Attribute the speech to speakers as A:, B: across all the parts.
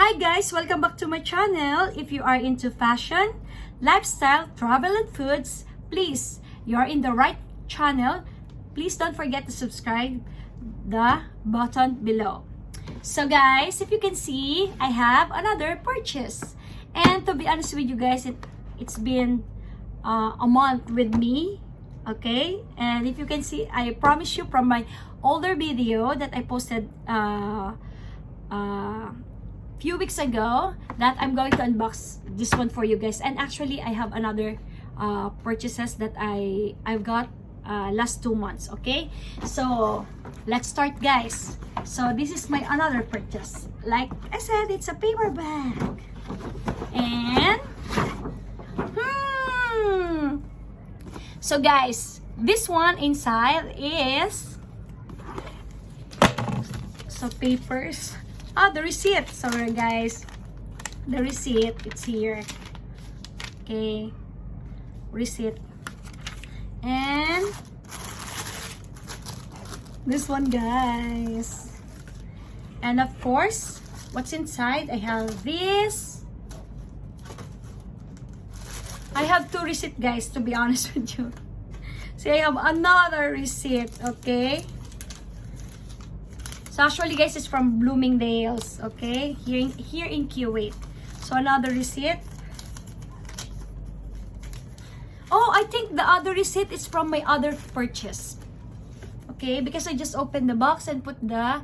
A: Hi guys! Welcome back to my channel. If you are into fashion, lifestyle, travel, and foods, please, you're in the right channel. Please don't forget to subscribe the button below. So guys, if you can see, I have another purchase. And to be honest with you guys, it's been a month with me. Okay, and if you can see, I promise you from my older video that I posted few weeks ago that I'm going to unbox this one for you guys. And actually I have another purchases that I've got last 2 months. Okay, so let's start guys. So this is my another purchase. Like I said, it's a paper bag. And so guys, this one inside is papers. The receipt. Sorry guys, the receipt, it's here. Okay, receipt. And this one guys, and of course what's inside, I have this. I have 2 receipts guys, to be honest with you. So I have another receipt. Okay, so actually guys, it's from Bloomingdale's. Okay, here in Kuwait. So another receipt. Oh, I think the other receipt is from my other purchase. Okay, because I just opened the box and put the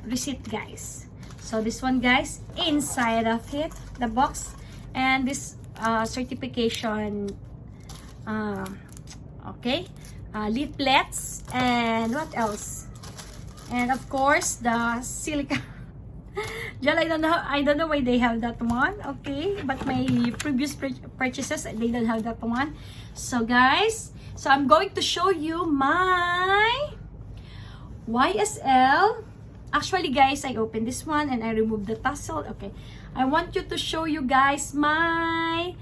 A: receipt guys. So this one guys, inside of it, the box, and this certification, okay, leaflets, and what else? And of course the silica gel. I don't know why they have that one. Okay, but my previous purchases, they don't have that one. So guys, so I'm going to show you my YSL. Actually guys, I opened this one and I removed the tassel. Okay, I want you to show you guys my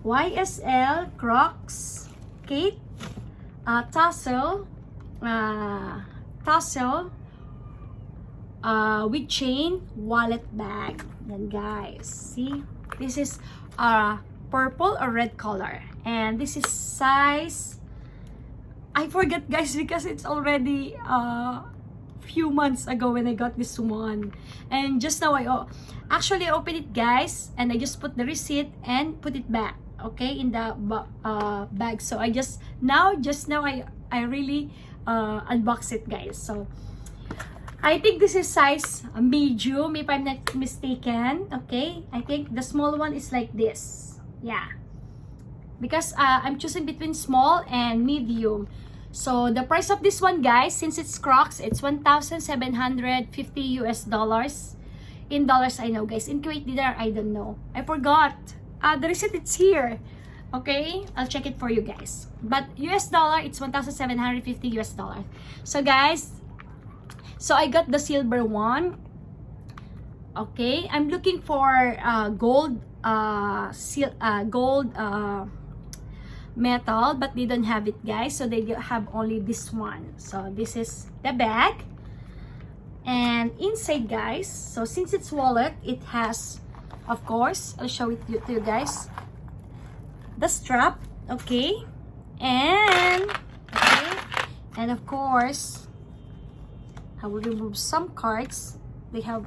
A: YSL Crocs Kate tassel with chain wallet bag. Yan guys, see, this is purple or red color, and this is size, I forget guys because it's already few months ago when I got this one. And just now I opened it guys, and I just put the receipt and put it back, okay, in the bag. So I just now I really unbox it guys. So I think this is size medium if I'm not mistaken. Okay, I think the small one is like this. Yeah, because I'm choosing between small and medium. So the price of this one guys, since it's Crocs, it's $1,750 US. In dollars I know guys, in Kuwait dinar I don't know, I forgot. The receipt, it's here. Okay, I'll check it for you guys, but US dollar, it's $1,750 US. So guys, so I got the silver one. Okay, I'm looking for gold metal, but they don't have it guys, so they have only this one. So this is the bag, and inside guys, so since it's wallet, it has, of course, I'll show it to you guys, the strap. Okay, and of course I will remove some cards. They have,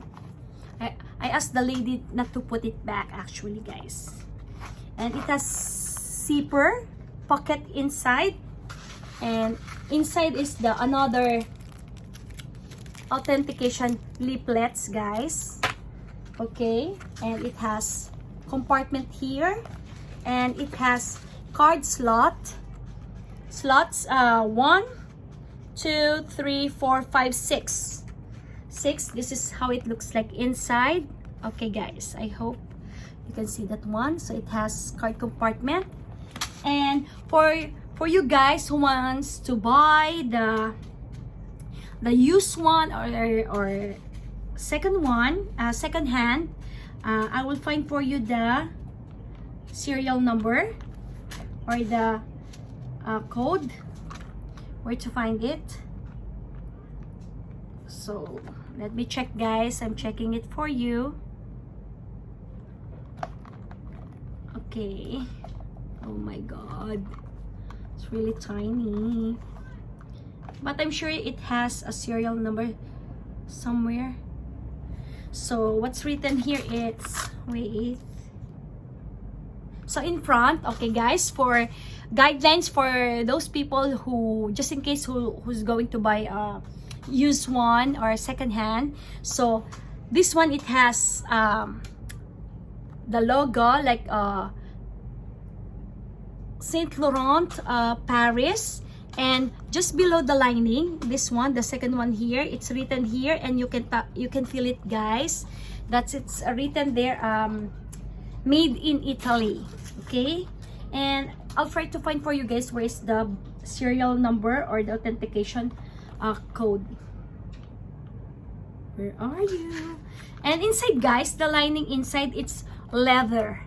A: I asked the lady not to put it back actually guys. And it has zipper pocket inside, and inside is the another authentication leaflets guys. Okay, and it has compartment here, and it has card slots 1 2 3 4 5 6. This is how it looks like inside. Okay guys, I hope you can see that one. So it has card compartment. And for you guys who wants to buy the used one or second one, second hand, I will find for you the serial number or the code, where to find it. So Let me check, guys. I'm checking it for you. Okay. Oh my god. It's really tiny. But I'm sure it has a serial number somewhere. So what's written here is, wait. So in front, okay guys, for guidelines for those people who, just in case who's going to buy a used one or second hand. So this one, it has the logo like Saint Laurent Paris, and just below the lining, this one, the second one here, it's written here, and you can feel it, guys. It's written there, made in Italy. Okay, and I'll try to find for you guys where is the serial number or the authentication code. Where are you? And inside, guys, the lining inside, it's leather.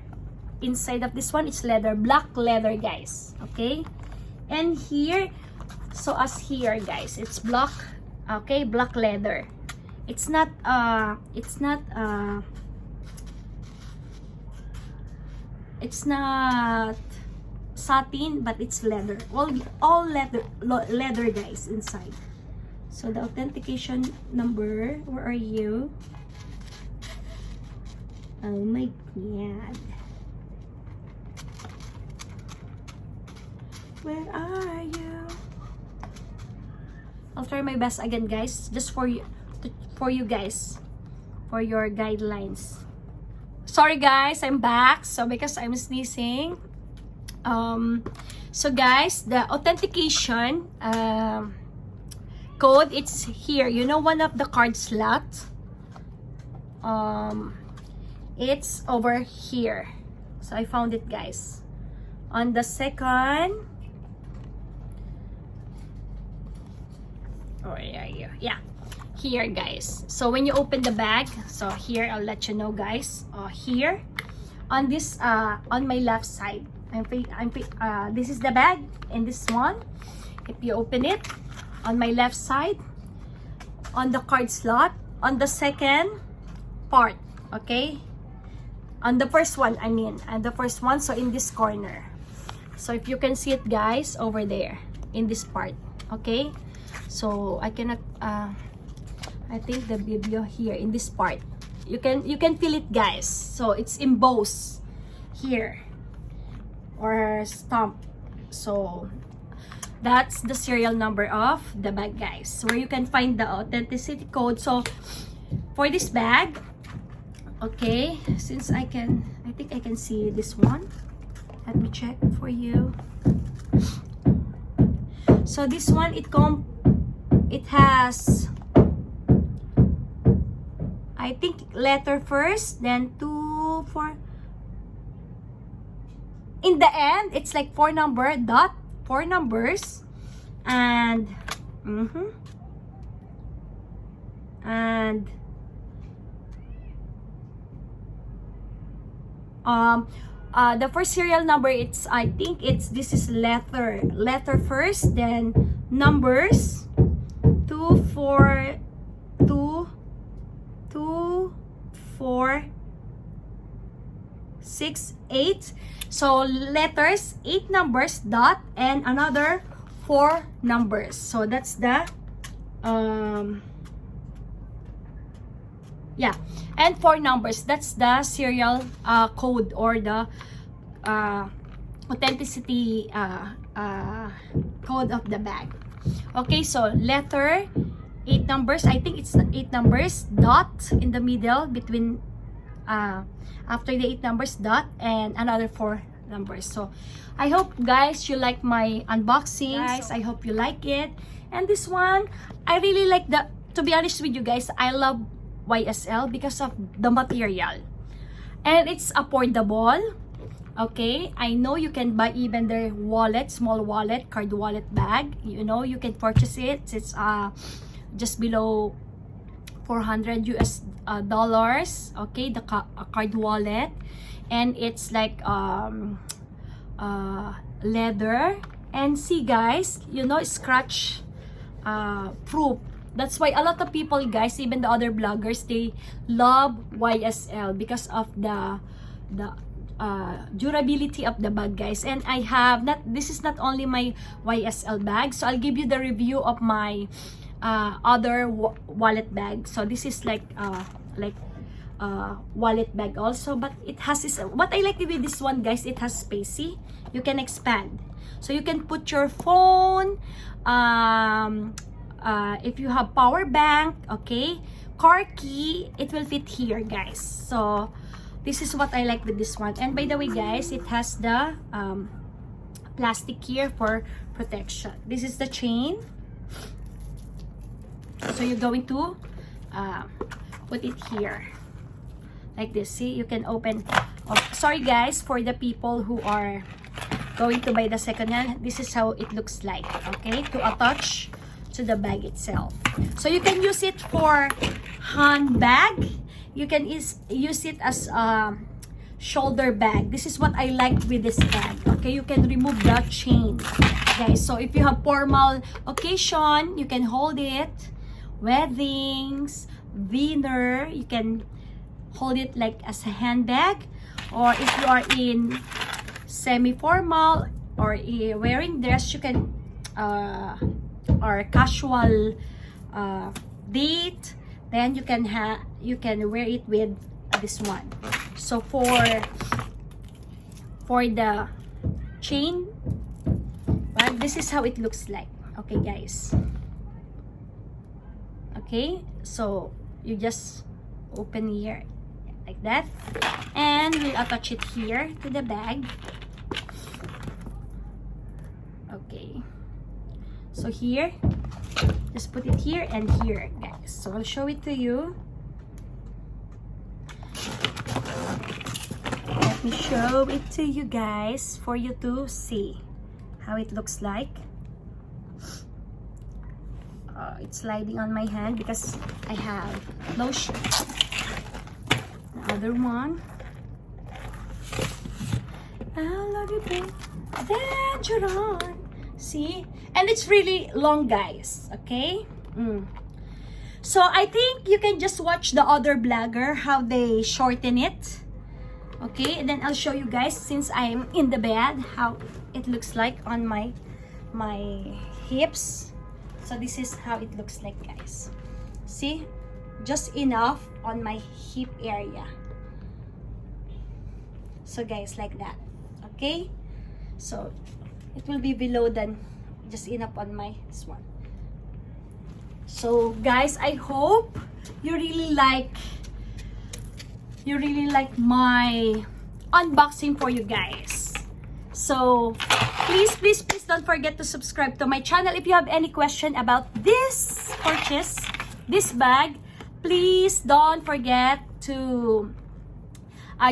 A: Inside of this one, it's leather, black leather, guys. Okay, and here, so as here, guys, it's black. Okay, black leather. It's not satin, but it's leather. All leather, guys, inside. So the authentication number, where are you? Oh my god. Where are you? I'll try my best again, guys, just for you guys, for your guidelines. Sorry guys, I'm back. So because I'm sneezing, so guys, the authentication code, it's here. You know, one of the card slot, it's over here. So I found it, guys, on the second. Where are you? Yeah, here, guys. So when you open the bag, so here, I'll let you know, guys. Here on this on my left side, this is the bag, and this one, if you open it, on my left side, on the card slot, on the second part, okay, on the first one, and the first one, so in this corner. So if you can see it, guys, over there in this part, okay. So I cannot I think the video here in this part, you can feel it, guys. So it's embossed here or stamp. So that's the serial number of the bag, guys, where you can find the authenticity code. So for this bag, okay, since I think I can see this one, let me check for you. So this one, it has, I think, letter first, then 2, 4. In the end, it's like 4 numbers, and the first serial number, it's, I think this is letter first, then numbers 2, 4, 6, 8. So letters, 8 numbers, dot, and another 4 numbers. So that's the yeah, and 4 numbers. That's the serial code, or the authenticity code of the bag. Okay, so letter, 8 numbers. I think it's 8 numbers, dot in the middle between after the 8 numbers, dot, and another 4 numbers. So I hope, guys, you like my unboxing, guys. I hope you like it. And this one, I really like to be honest with you guys, I love YSL because of the material, and it's affordable. Okay, I know you can buy even their wallet, small wallet, card wallet bag. You know, you can purchase it. It's just below $400 US. Okay, the card wallet, and it's like leather. And see, guys, you know, scratch proof. That's why a lot of people, guys, even the other bloggers, they love YSL because of the durability of the bag, guys. And I have this is not only my YSL bag, so I'll give you the review of my other wallet bag. So this is like wallet bag also, but it has this, what I like with this one, guys, it has spacey. You can expand, so you can put your phone, if you have power bank, okay, car key, it will fit here, guys. So this is what I like with this one. And by the way, guys, it has the plastic here for protection. This is the chain, so you're going to put it here like this. See, you can open. Oh, sorry guys, for the people who are going to buy the second hand, this is how it looks like, okay, to attach to the bag itself. So you can use it for handbag, you can use it as a shoulder bag. This is what I like with this bag, okay. You can remove the chain, guys. So if you have formal occasion, you can hold it. Weddings, dinner, you can hold it like as a handbag. Or if you are in semi-formal or wearing dress, you can or casual date, then you can wear it with this one. So for the chain, well, this is how it looks like, okay guys. Okay, so you just open here like that, and we'll attach it here to the bag. Okay, so here, just put it here and here, guys. So I'll show it to you. Let me show it to you guys for you to see how it looks like. It's sliding on my hand because I have lotion. The other one, I love you, babe. Dangeron. See, and it's really long, guys, okay. So I think you can just watch the other blogger how they shorten it, okay, and then I'll show you guys, since I'm in the bed, how it looks like on my hips. So this is how it looks like, guys. See, just enough on my hip area. So guys, like that, okay. So it will be below than just enough on my this one. So guys, I hope you really like my unboxing for you guys. So please don't forget to subscribe to my channel. If you have any question about this purchase, this bag, please don't forget to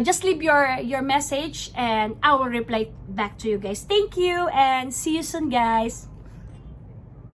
A: just leave your message and I will reply back to you guys. Thank you and see you soon, guys.